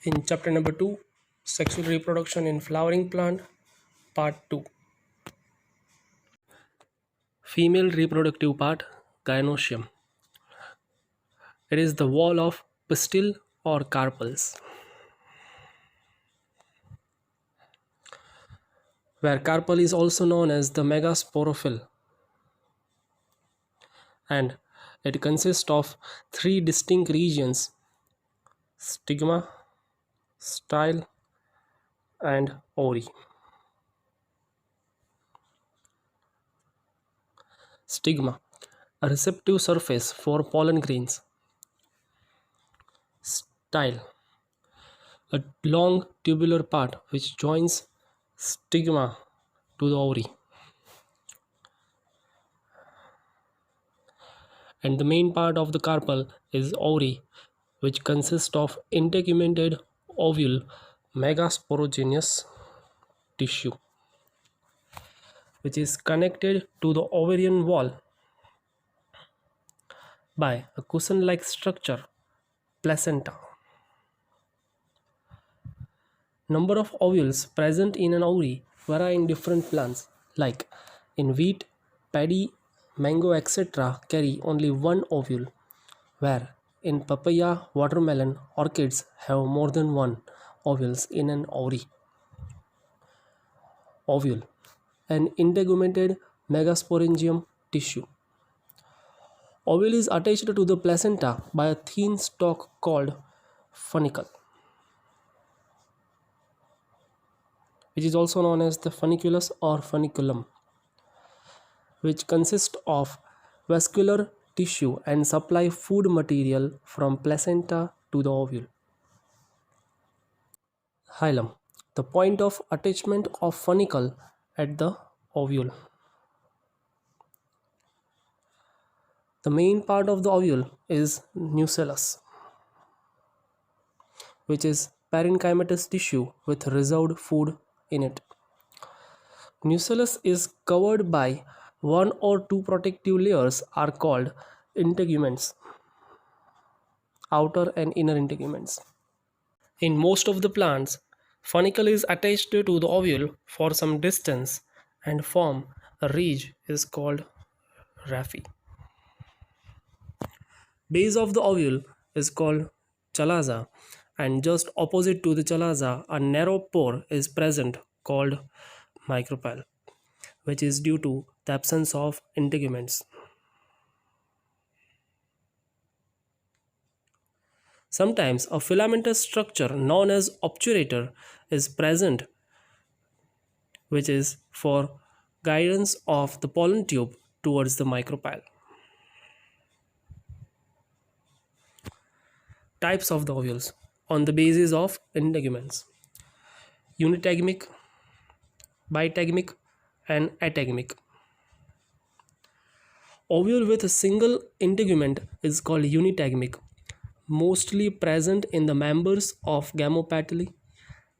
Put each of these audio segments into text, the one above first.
in chapter number 2, Sexual Reproduction in Flowering Plant, part 2. Female reproductive part, gynoecium. It is the wall of pistil or carpels, where carpel is also known as the megasporophyll, and it consists of three distinct regions: stigma, style, and ovary. Stigma, a receptive surface for pollen grains. Style, a long tubular part which joins stigma to the ovary. And the main part of the carpel is ovary, which consists of integumented ovule megasporogenous tissue, which is connected to the ovarian wall by a cushion-like structure, placenta. Number of ovules present in an ovary vary in different plants, like in wheat, paddy, mango, etc. carry only one ovule, where in papaya, watermelon, orchids have more than one ovules in an ovule, an integumented megasporangium tissue. Ovule is attached to the placenta by a thin stalk called funicle, which is also known as the funiculus or funiculum, which consists of vascular tissue and supply food material from placenta to the ovule. Hilum, the point of attachment of funicle at the ovule. The main part of the ovule is nucellus, which is parenchymatous tissue with reserved food in it. Nucellus is covered by one or two protective layers are called integuments, outer and inner integuments. In most of the plants, funicle is attached to the ovule for some distance and form a ridge is called raphe. Base of the ovule is called chalaza, and just opposite to the chalaza a narrow pore is present called micropyle, which is due to the absence of integuments. Sometimes a filamentous structure known as obturator is present, which is for guidance of the pollen tube towards the micropyle. Types of the ovules on the basis of integuments: unitegmic, bitegmic, and ategmic. Ovule with a single integument is called unitegmic, mostly present in the members of Gammopately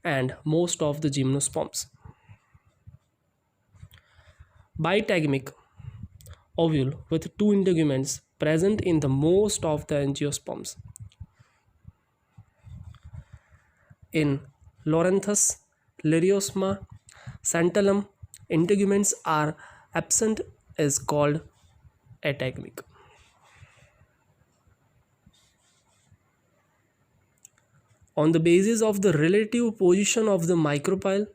and most of the gymnosperms. Bitegmic ovule with two integuments present in the most of the angiosperms. In Loranthus, Liriosma, Santalum, integuments are absent is called ategmic. On the basis of the relative position of the micropyle,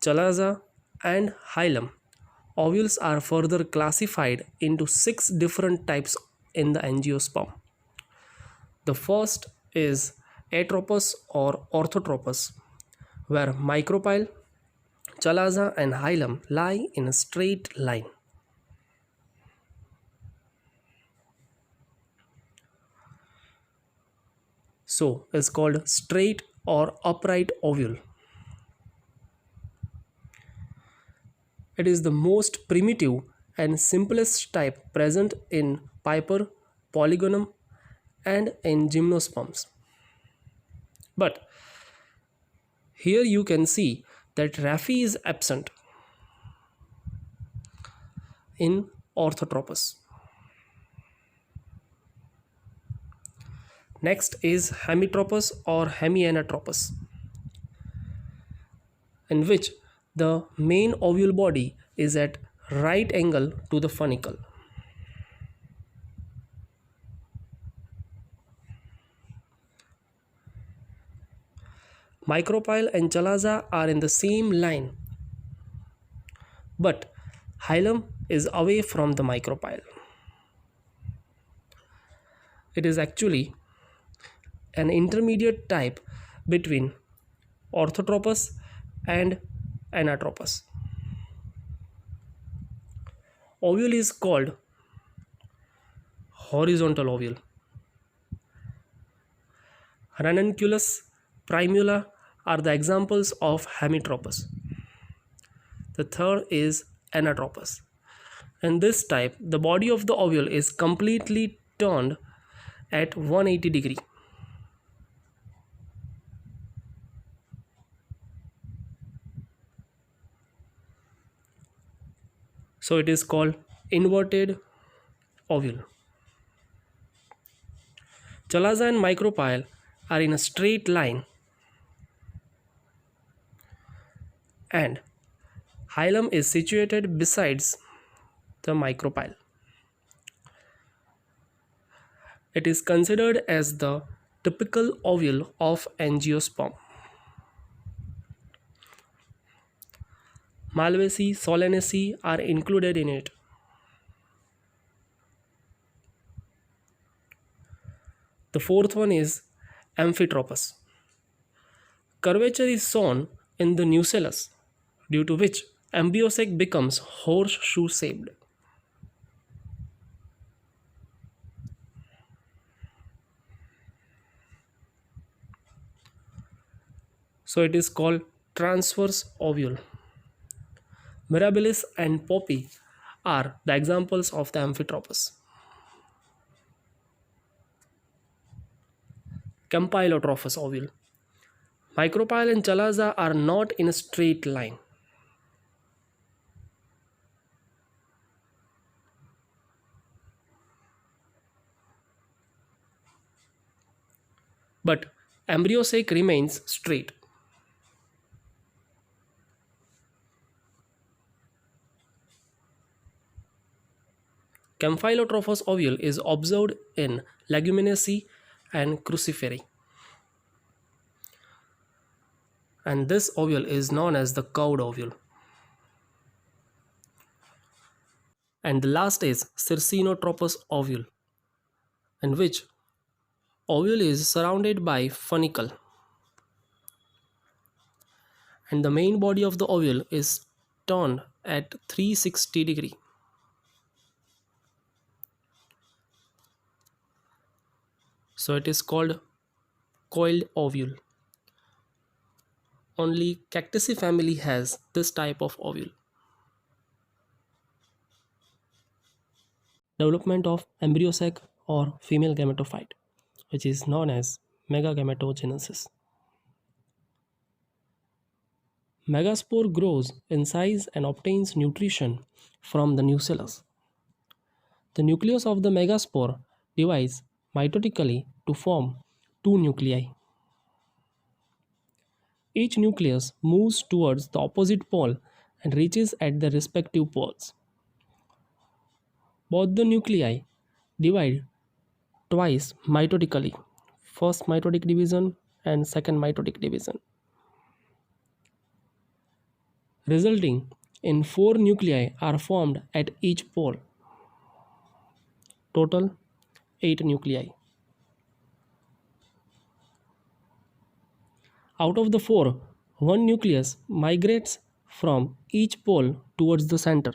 chalaza, and hilum, ovules are further classified into 6 different types in the angiosperm. The first is atropous or orthotropous, where micropyle, chalaza, and hilum lie in a straight line. So is called straight or upright ovule. It is the most primitive and simplest type present in Piper, Polygonum, and in gymnosperms. But here you can see that raphe is absent in orthotropous. Next is hemitropous or hemianatropous, in which the main ovule body is at right angle to the funicle. Micropyle and chalaza are in the same line, but hilum is away from the micropyle. It is actually an intermediate type between orthotropous and anatropous. Ovule is called horizontal ovule. Ranunculus, primula are the examples of hemitropous. The third is anatropous. In this type, the body of the ovule is completely turned at 180 degree. So it is called inverted ovule. Chalaza and micropyle are in a straight line, and hilum is situated besides the micropyle. It is considered as the typical ovule of angiosperm. Malvaceae, Solanaceae are included in it. The fourth one is amphitropous. Curvature is shown in the nucellus, due to which embryo sac becomes horseshoe shaped. So it is called transverse ovule. Mirabilis and poppy are the examples of the amphitropous. Campylotropous ovule. Micropyle and chalaza are not in a straight line. But embryo sac remains straight. Campylotropous ovule is observed in Leguminosae and Cruciferae. And this ovule is known as the curved ovule. And the last is Circinotropous ovule, in which ovule is surrounded by funicle, and the main body of the ovule is turned at 360 degree. So it is called coiled ovule. Only Cactaceae family has this type of ovule. Development of embryo sac or female gametophyte, which is known as megagametogenesis. Megaspore grows in size and obtains nutrition from the nucellus. The nucleus of the megaspore divides mitotically to form two nuclei. Each nucleus moves towards the opposite pole and reaches at the respective poles. Both the nuclei divide twice mitotically, first mitotic division and second mitotic division, resulting in 4 nuclei are formed at each pole. Total 8 nuclei. Out of the 4, one nucleus migrates from each pole towards the center.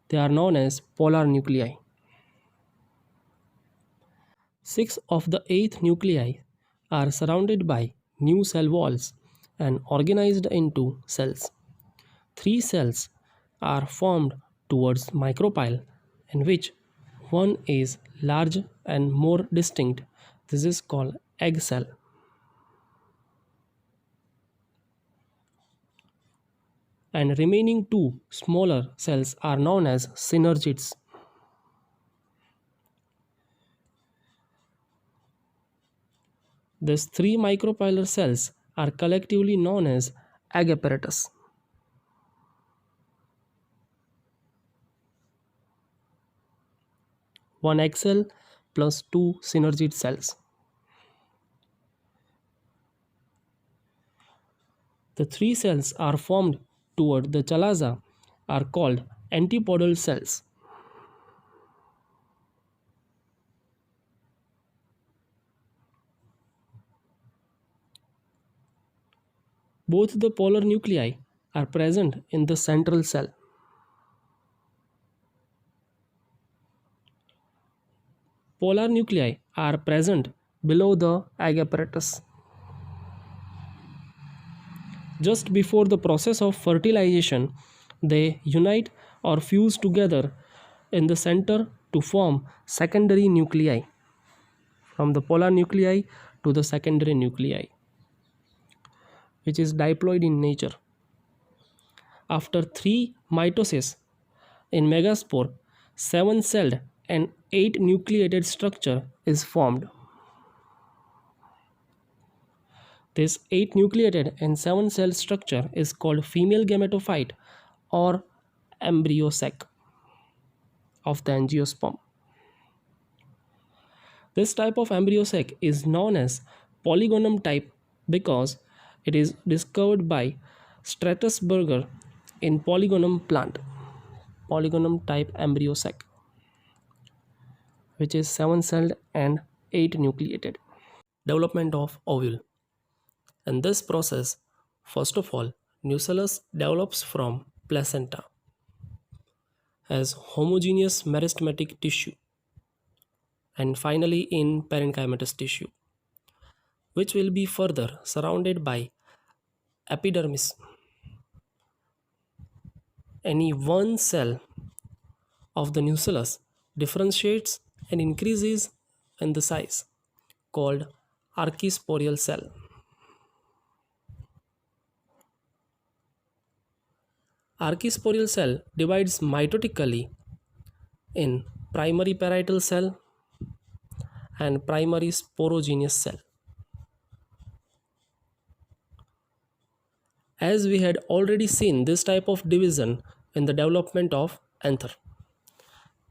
They are known as polar nuclei. 6 of the 8 nuclei are surrounded by new cell walls and organized into cells. 3 cells are formed towards micropyle, in which one is large and more distinct. This is called egg cell. And remaining 2 smaller cells are known as synergids. These three micropylar cells are collectively known as egg apparatus. One egg cell plus two synergid cells. The three cells are formed toward the chalaza are called antipodal cells. Both the polar nuclei are present in the central cell. Polar nuclei are present below the egg apparatus. Just before the process of fertilization, they unite or fuse together in the center to form secondary nuclei. From the polar nuclei to the secondary nuclei, which is diploid in nature. After 3 mitosis in megaspore, 7-celled and 8-nucleated structure is formed. This 8-nucleated and 7-cell structure is called female gametophyte or embryo sac of the angiosperm. This type of embryo sac is known as polygonum type because it is discovered by Strasburger in Polygonum plant. Polygonum type embryo sac, which is 7-celled and 8-nucleated. Development of ovule. In this process, first of all, nucellus develops from placenta as homogeneous meristematic tissue and finally in parenchymatous tissue, which will be further surrounded by epidermis. Any one cell of the nucellus differentiates and increases in the size, called archisporial cell. Archisporial cell divides mitotically in primary parietal cell and primary sporogenous cell. As we had already seen this type of division in the development of anther.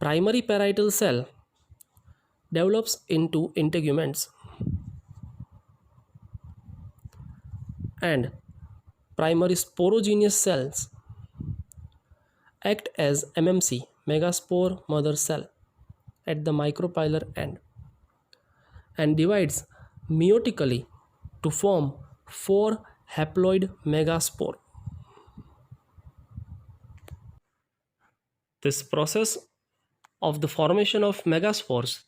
Primary parietal cell develops into integuments and primary sporogenous cells act as MMC, megaspore mother cell, at the micropylar end and divides meiotically to form 4 haploid megaspore. This process of the formation of megaspores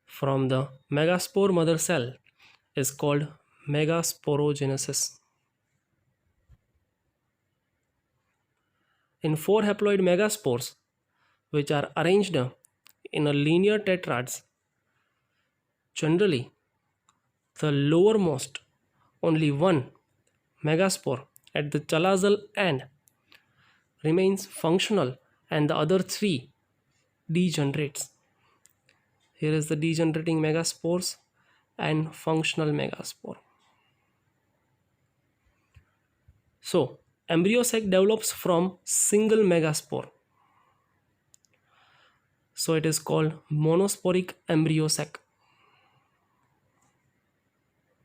from the megaspore mother cell is called megasporogenesis. In 4 haploid megaspores, which are arranged in a linear tetrads, generally the lowermost only one megaspore at the chalazal end remains functional and the other 3 degenerates. Here is the degenerating megaspores and functional megaspore. So, embryo sac develops from single megaspore. So it is called monosporic embryo sac.